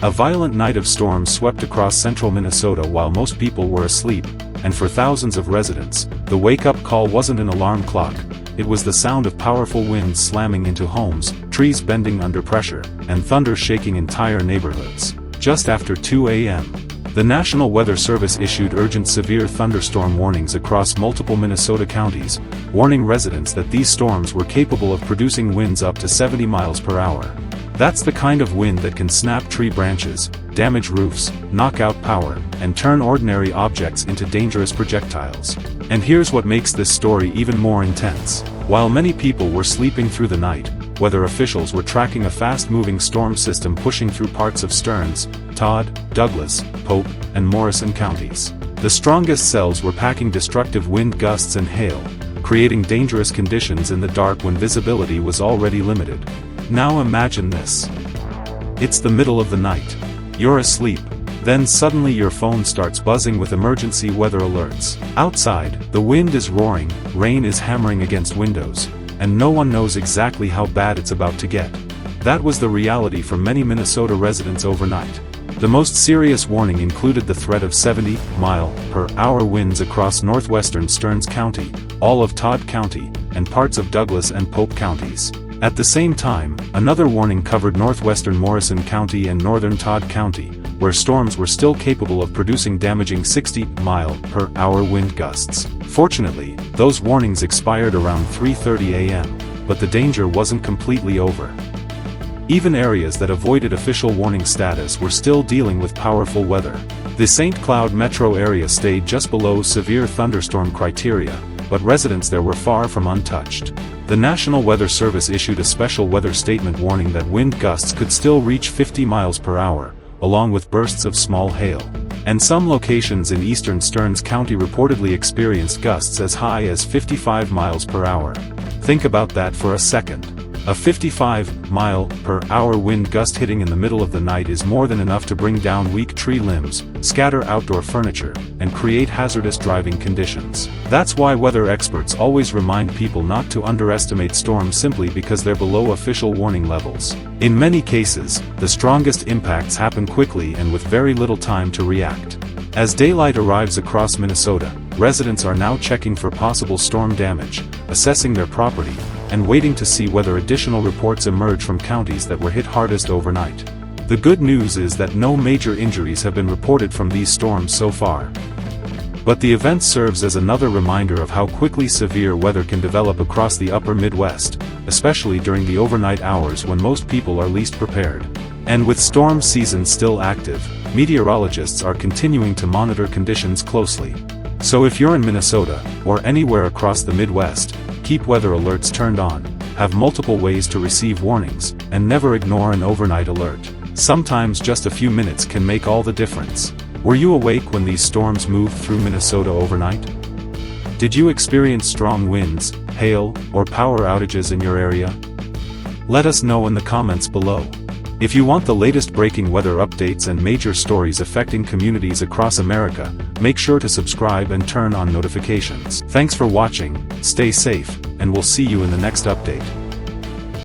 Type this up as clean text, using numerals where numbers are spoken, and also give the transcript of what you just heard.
A violent night of storms swept across central Minnesota while most people were asleep, and for thousands of residents, the wake-up call wasn't an alarm clock. It was the sound of powerful winds slamming into homes, trees bending under pressure, and thunder shaking entire neighborhoods. Just after 2 a.m., the National Weather Service issued urgent severe thunderstorm warnings across multiple Minnesota counties, warning residents that these storms were capable of producing winds up to 70 miles per hour. That's the kind of wind that can snap tree branches, damage roofs, knock out power, and turn ordinary objects into dangerous projectiles. And here's what makes this story even more intense. While many people were sleeping through the night, weather officials were tracking a fast-moving storm system pushing through parts of Stearns, Todd, Douglas, Pope, and Morrison counties. The strongest cells were packing destructive wind gusts and hail, creating dangerous conditions in the dark when visibility was already limited. Now imagine this. It's the middle of the night. You're asleep. Then suddenly your phone starts buzzing with emergency weather alerts. Outside, the wind is roaring, rain is hammering against windows, and no one knows exactly how bad it's about to get. That was the reality for many Minnesota residents overnight. The most serious warning included the threat of 70-mile-per-hour winds across northwestern Stearns County, all of Todd County, and parts of Douglas and Pope counties. At the same time, another warning covered northwestern Morrison County and northern Todd County, where storms were still capable of producing damaging 60-mile-per-hour wind gusts. Fortunately, those warnings expired around 3:30 a.m., but the danger wasn't completely over. Even areas that avoided official warning status were still dealing with powerful weather. The St. Cloud metro area stayed just below severe thunderstorm criteria, but residents there were far from untouched. The National Weather Service issued a special weather statement warning that wind gusts could still reach 50 miles per hour, along with bursts of small hail. And some locations in eastern Stearns County reportedly experienced gusts as high as 55 miles per hour. Think about that for a second. A 55-mile-per-hour wind gust hitting in the middle of the night is more than enough to bring down weak tree limbs, scatter outdoor furniture, and create hazardous driving conditions. That's why weather experts always remind people not to underestimate storms simply because they're below official warning levels. In many cases, the strongest impacts happen quickly and with very little time to react. As daylight arrives across Minnesota, residents are now checking for possible storm damage, assessing their property, and waiting to see whether additional reports emerge from counties that were hit hardest overnight. The good news is that no major injuries have been reported from these storms so far. But the event serves as another reminder of how quickly severe weather can develop across the upper Midwest, especially during the overnight hours when most people are least prepared. And with storm season still active, meteorologists are continuing to monitor conditions closely. So if you're in Minnesota, or anywhere across the Midwest, keep weather alerts turned on, have multiple ways to receive warnings, and never ignore an overnight alert. Sometimes just a few minutes can make all the difference. Were you awake when these storms moved through Minnesota overnight? Did you experience strong winds, hail, or power outages in your area? Let us know in the comments below. If you want the latest breaking weather updates and major stories affecting communities across America, make sure to subscribe and turn on notifications. Thanks for watching, stay safe, and we'll see you in the next update.